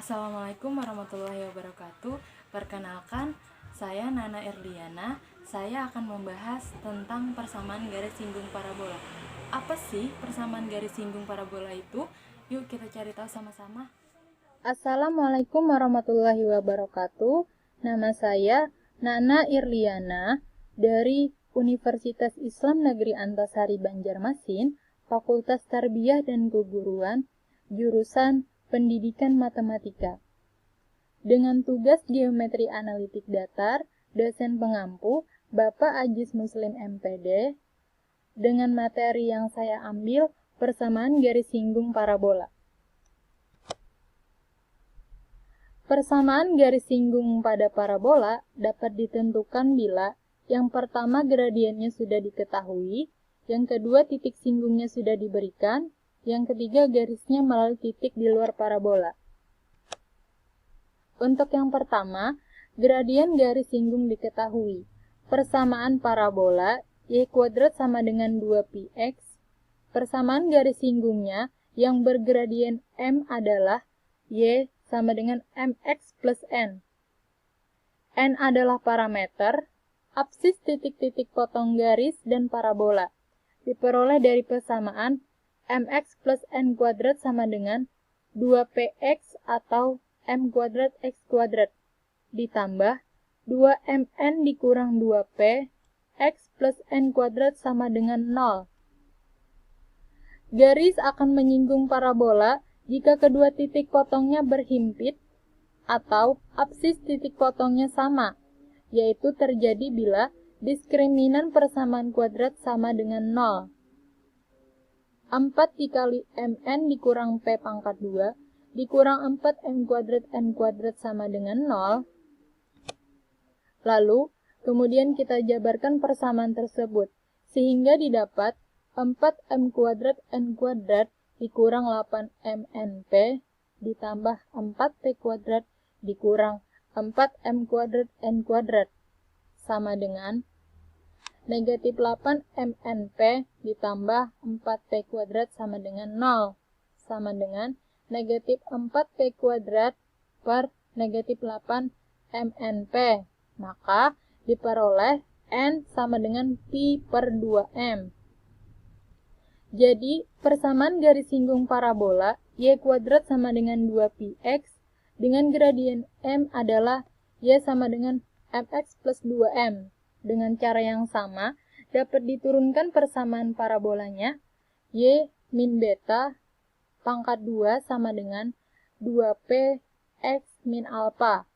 Assalamualaikum warahmatullahi wabarakatuh. Perkenalkan, saya Nana Erliana. Saya akan membahas tentang persamaan garis singgung parabola. Apa sih persamaan garis singgung parabola itu? Yuk kita cari tahu sama-sama. Assalamualaikum warahmatullahi wabarakatuh. Nama saya Nana Irliana dari Universitas Islam Negeri Antasari Banjarmasin, Fakultas Tarbiyah dan Keguruan, jurusan Pendidikan Matematika. Dengan tugas Geometri Analitik Datar, dosen pengampu Bapak Ajis Muslim MPD, dengan materi yang saya ambil, persamaan garis singgung parabola. Persamaan garis singgung pada parabola dapat ditentukan bila yang pertama gradiennya sudah diketahui, yang kedua titik singgungnya sudah diberikan, yang ketiga garisnya melalui titik di luar parabola. Untuk yang pertama, gradien garis singgung diketahui. Persamaan parabola y kuadrat sama dengan 2πx. Persamaan garis singgungnya yang bergradien m adalah y sama dengan mx plus n. N adalah parameter, absis titik-titik potong garis, dan parabola. Diperoleh dari persamaan mx plus n kuadrat sama dengan 2px atau m kuadrat x kuadrat, ditambah 2mn dikurang 2p, x plus n kuadrat sama dengan 0. Garis akan menyinggung parabola jika kedua titik potongnya berhimpit atau absis titik potongnya sama, yaitu terjadi bila diskriminan persamaan kuadrat sama dengan 0. 4 dikali mn dikurang p pangkat 2 dikurang 4m kuadrat n kuadrat sama dengan 0. Lalu, kemudian kita jabarkan persamaan tersebut, sehingga didapat 4m kuadrat n kuadrat dikurang 8mnp ditambah 4p kuadrat dikurang 4m kuadrat n kuadrat sama dengan negatif 8mnp ditambah 4p kuadrat sama dengan 0 sama dengan negatif 4p kuadrat per negatif 8mnp. Maka diperoleh n sama dengan pi per 2m. Jadi, persamaan garis singgung parabola y kuadrat sama dengan 2πx dengan gradien m adalah y sama dengan mx plus 2m. Dengan cara yang sama, dapat diturunkan persamaan parabolanya y min beta pangkat 2 sama dengan 2p x min alpha.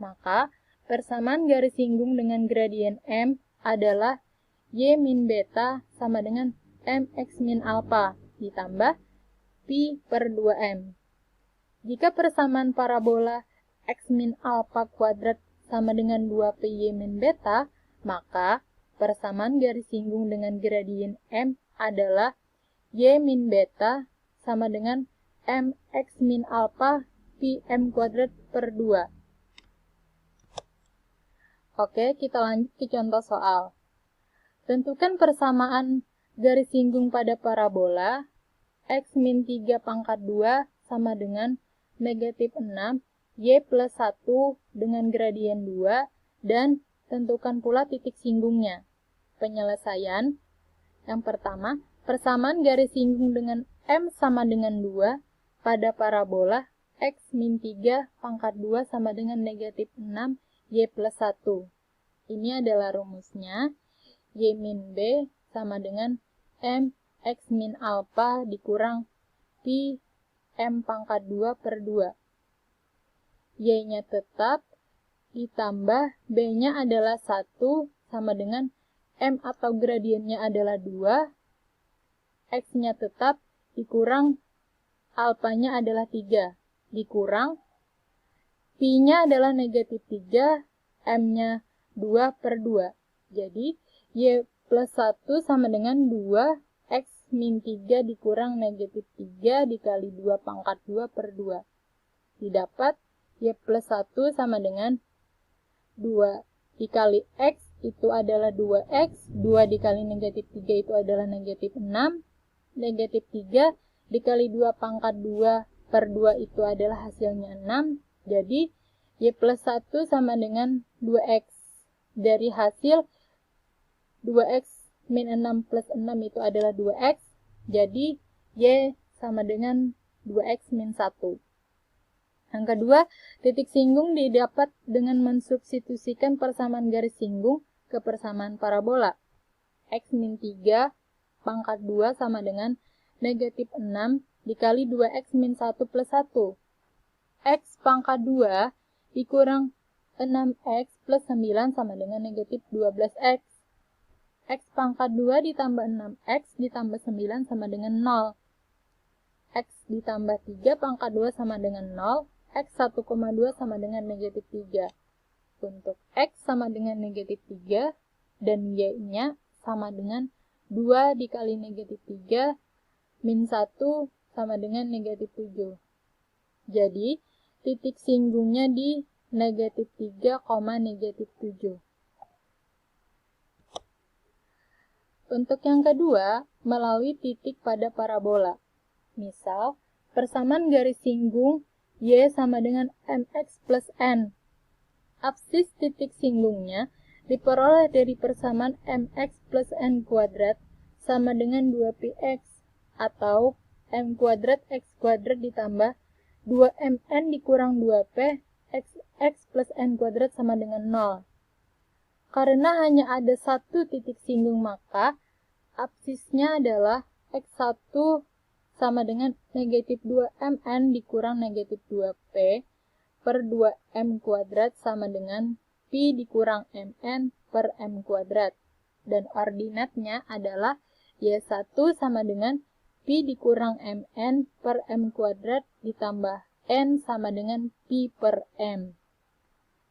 Maka, persamaan garis singgung dengan gradien m adalah y min beta sama dengan mx min alpha ditambah pi per 2m. Jika persamaan parabola x min alpha kuadrat sama dengan 2py min beta, maka persamaan garis singgung dengan gradien m adalah y min beta sama dengan mx min alpha pi m kuadrat per 2. Oke, kita lanjut ke contoh soal. Tentukan persamaan garis singgung pada parabola x min 3 pangkat 2 sama dengan negatif 6 y plus 1 dengan gradien 2 dan tentukan pula titik singgungnya. Penyelesaian. Yang pertama, persamaan garis singgung dengan m sama dengan 2 pada parabola x min 3 pangkat 2 sama dengan negatif 6 y plus 1. Ini adalah rumusnya. Y min b sama dengan m x min alpha dikurang pi m pangkat 2 per 2. Y-nya tetap ditambah b-nya adalah 1 sama dengan m atau gradiennya adalah 2, x-nya tetap dikurang alpanya adalah 3, dikurang pi-nya adalah negatif 3, m-nya 2 per 2. Jadi, y plus 1 sama dengan 2, x min 3 dikurang negatif 3 dikali 2 pangkat 2 per 2. Didapat y plus 1 sama dengan 2 dikali x itu adalah 2x, 2 dikali negatif 3 itu adalah negatif 6, negatif 3 dikali 2 pangkat 2 per 2 itu adalah hasilnya 6. Jadi, Y plus 1 sama dengan 2X. Dari hasil 2X min 6 plus 6 itu adalah 2X. Jadi, Y sama dengan 2X min 1. Yang kedua, titik singgung didapat dengan mensubstitusikan persamaan garis singgung ke persamaan parabola. X min 3 pangkat 2 sama dengan negatif 6 dikali 2X min 1 plus 1. X pangkat 2 dikurang 6X plus 9 sama dengan negatif 12X. X pangkat 2 ditambah 6X ditambah 9 sama dengan 0. X ditambah 3 pangkat 2 sama dengan 0. X 1,2 sama dengan negatif 3. Untuk X sama dengan negatif 3 dan Y-nya sama dengan 2 dikali negatif 3 min 1 sama dengan negatif 7. Jadi, titik singgungnya di negatif 3, negatif 7. Untuk yang kedua, melalui titik pada parabola. Misal, persamaan garis singgung Y sama dengan MX plus N. Absis titik singgungnya diperoleh dari persamaan MX plus N kuadrat sama dengan 2px atau M kuadrat X kuadrat ditambah 2mn dikurang 2p X plus N kuadrat sama dengan 0. Karena hanya ada satu titik singgung maka absisnya adalah X1 sama dengan negatif 2mn dikurang negatif 2p per 2m kuadrat sama dengan pi dikurang mn per m kuadrat. Dan ordinatnya adalah Y1 sama dengan pi dikurang mn per m kuadrat ditambah n sama dengan pi per m.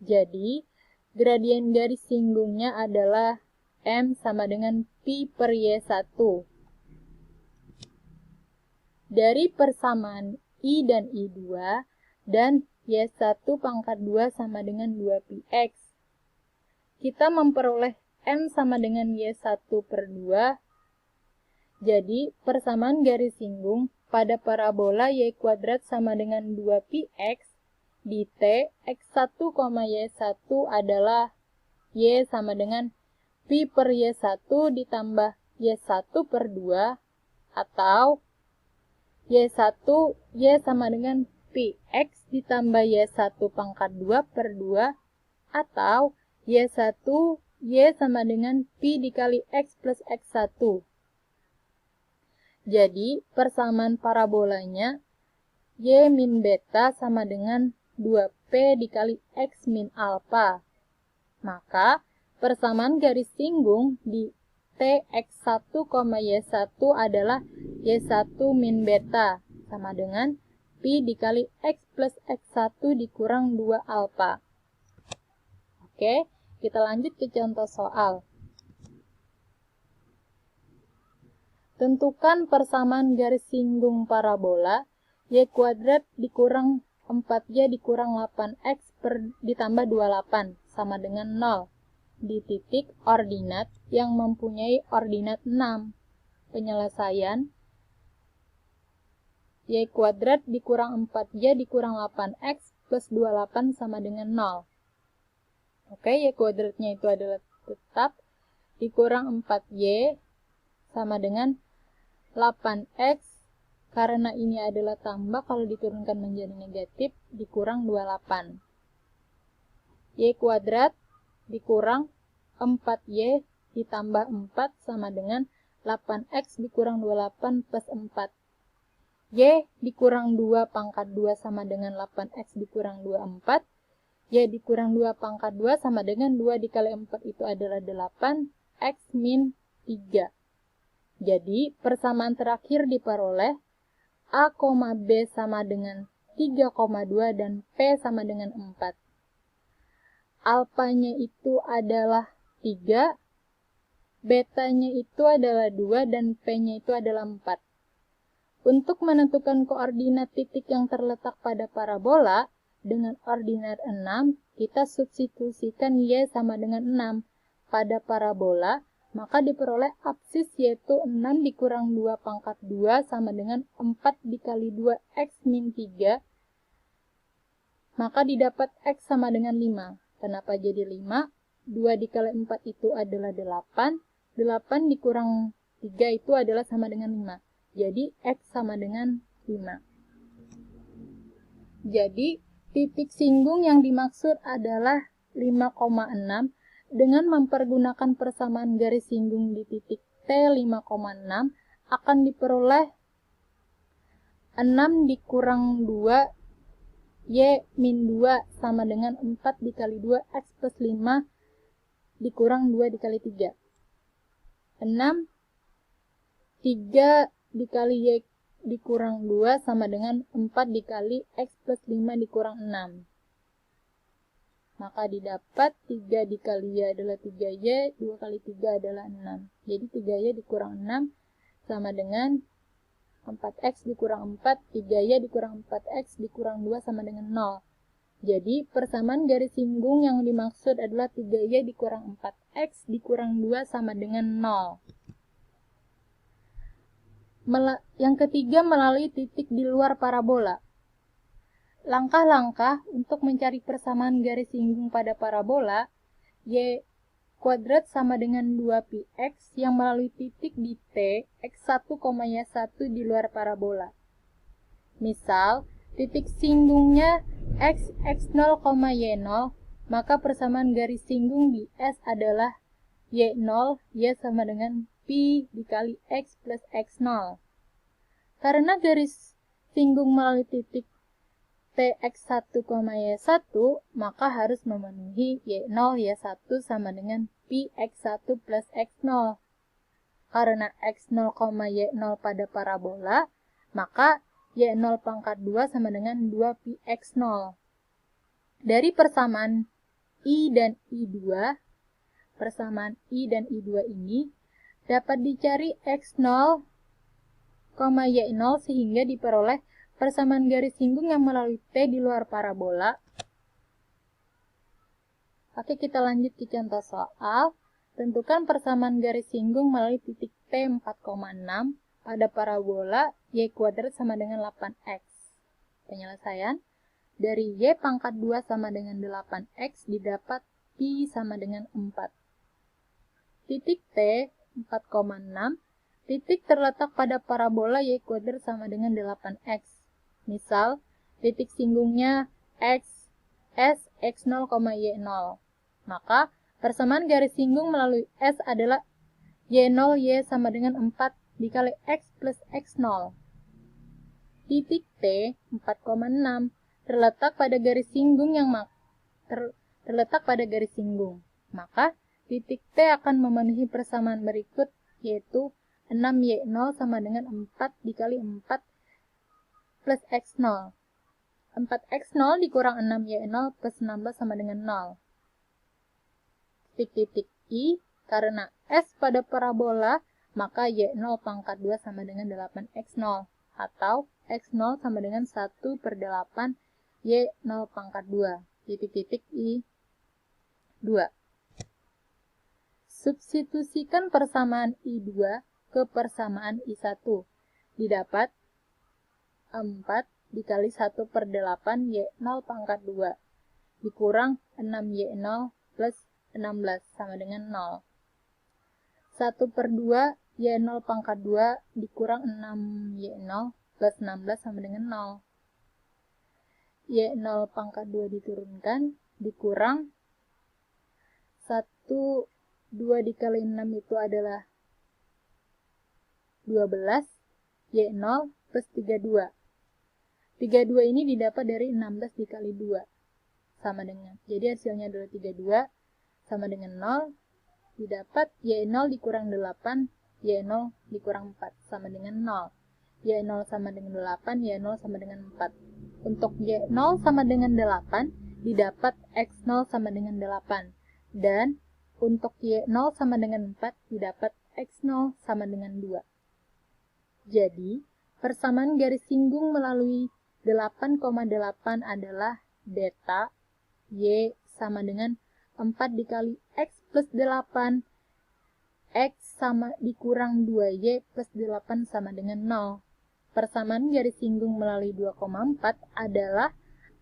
Jadi, gradien garis singgungnya adalah m sama dengan pi per Y1. Dari persamaan I dan I2 dan Y1 pangkat 2 sama dengan 2px. Kita memperoleh M sama dengan Y1 per 2. Jadi, persamaan garis singgung pada parabola Y kuadrat sama dengan 2px di T, X1, Y1 adalah Y sama dengan pi per Y1 ditambah Y1 per 2 atau Y1, Y sama dengan Px ditambah Y1 pangkat 2 per 2 atau Y1, Y sama dengan Pi dikali X plus X1. Jadi, persamaan parabolanya Y min beta sama dengan 2P dikali X min alpha. Maka, persamaan garis singgung di Tx1, Y1 adalah Y1 min beta sama dengan Pi dikali X plus X1 dikurang 2 alpha. Oke, kita lanjut ke contoh soal. Tentukan persamaan garis singgung parabola Y kuadrat dikurang 4Y dikurang 8X ditambah 28 sama dengan 0 di titik ordinat yang mempunyai ordinat 6. Penyelesaian Y kuadrat dikurang 4Y dikurang 8X plus 28 sama dengan 0. Oke, Y kuadratnya itu adalah tetap dikurang 4Y sama dengan 8X. Karena ini adalah tambah, kalau diturunkan menjadi negatif, dikurang 28. Y kuadrat dikurang 4Y ditambah 4 sama dengan 8X dikurang 28 plus 4. Y dikurang 2 pangkat 2 sama dengan 8X dikurang 24. Y dikurang 2 pangkat 2 sama dengan 2 dikali 4 itu adalah 8. X min 3. Jadi, persamaan terakhir diperoleh A, B sama dengan 3,2 dan P sama dengan 4. Alfanya itu adalah 3, betanya itu adalah 2, dan P-nya itu adalah 4. Untuk menentukan koordinat titik yang terletak pada parabola, dengan ordinat 6, kita substitusikan Y sama dengan 6 pada parabola, maka diperoleh absis yaitu 6 dikurang 2 pangkat 2 sama dengan 4 dikali 2 X min 3, maka didapat X sama dengan 5. Kenapa jadi 5? 2 dikali 4 itu adalah 8, 8 dikurang 3 itu adalah sama dengan 5. Jadi X sama dengan 5. Jadi titik singgung yang dimaksud adalah 5,6 dengan mempergunakan persamaan garis singgung di titik T 5,6 akan diperoleh 6 dikurang 2 Y min 2 sama dengan 4 dikali 2 X plus 5 dikurang 2 dikali 3. 6 3 dikali Y dikurang 2 sama dengan 4 dikali X plus 5 dikurang 6. Maka didapat 3 dikali Y adalah 3Y, 2 kali 3 adalah 6. Jadi 3Y dikurang 6 sama dengan 4X dikurang 4, 3Y dikurang 4X dikurang 2 sama dengan 0. Jadi persamaan garis singgung yang dimaksud adalah 3Y dikurang 4X dikurang 2 sama dengan 0. Yang ketiga, melalui titik di luar parabola. Langkah-langkah untuk mencari persamaan garis singgung pada parabola, Y kuadrat sama dengan 2πx yang melalui titik di T, x1, y1 di luar parabola. Misal, titik singgungnya x0, y0, maka persamaan garis singgung di S adalah y0, y sama dengan pi dikali x plus x0. Karena garis singgung melalui titik Tx1, y1, maka harus memenuhi y0, y1 sama dengan pi x1 plus x0. Karena x0, y0 pada parabola, maka y0 pangkat 2 sama dengan 2 pi x0. Dari persamaan I dan I2, persamaan I dan I2 ini dapat dicari x0, y0 sehingga diperoleh persamaan garis singgung yang melalui T di luar parabola. Oke, kita lanjut ke contoh soal. Tentukan persamaan garis singgung melalui titik T 4,6 pada parabola Y kuadrat sama dengan 8X. Penyelesaian. Dari Y pangkat 2 sama dengan 8X didapat Pi sama dengan 4. Titik T 4,6. Titik terletak pada parabola Y kuadrat sama dengan 8X. Misal, titik singgungnya X, S, X0, Y0. Maka, persamaan garis singgung melalui S adalah Y0, Y sama dengan 4 dikali X plus X0. Titik T, 4,6, terletak pada garis singgung terletak pada garis singgung. Maka, titik T akan memenuhi persamaan berikut, yaitu 6Y0 sama dengan 4 dikali 4 plus X0. 4X0 dikurang 6Y0 plus 16 sama dengan 0. Titik-titik I, karena S pada parabola, maka Y0 pangkat 2 sama dengan 8X0. Atau X0 sama dengan 1 per 8 Y0 pangkat 2. Titik-titik I 2. Substitusikan persamaan I2 ke persamaan I1. Didapat 4 dikali 1 per 8 Y0 pangkat 2 dikurang 6Y0 plus 16 sama dengan 0. 1 per 2 Y0 pangkat 2 dikurang 6Y0 plus 16 sama dengan 0. Y0 pangkat 2 diturunkan dikurang 1, 2 dikali 6 itu adalah 12, Y0 plus 32. 32 ini didapat dari 16 dikali 2. Sama dengan, jadi hasilnya adalah 32 sama dengan 0. Didapat Y0 dikurang 8, Y0 dikurang 4 sama dengan 0. Y0 sama dengan 8, Y0 sama dengan 4. Untuk Y0 sama dengan 8, didapat X0 sama dengan 8. Dan untuk Y0 sama dengan 4, didapat X0 sama dengan 2. Jadi, persamaan garis singgung melalui 8,8 adalah beta Y sama dengan 4 dikali X plus 8 X sama dikurang 2Y plus 8 sama dengan 0. Persamaan garis singgung melalui 2,4 adalah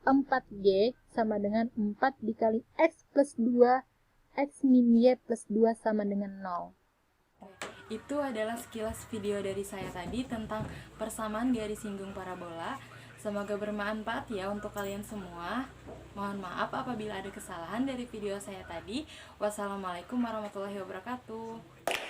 4Y sama dengan 4 dikali X plus 2, X min Y plus 2 sama dengan 0. Itu adalah sekilas video dari saya tadi tentang persamaan garis singgung parabola. Semoga bermanfaat ya untuk kalian semua. Mohon maaf apabila ada kesalahan dari video saya tadi. Wassalamualaikum warahmatullahi wabarakatuh.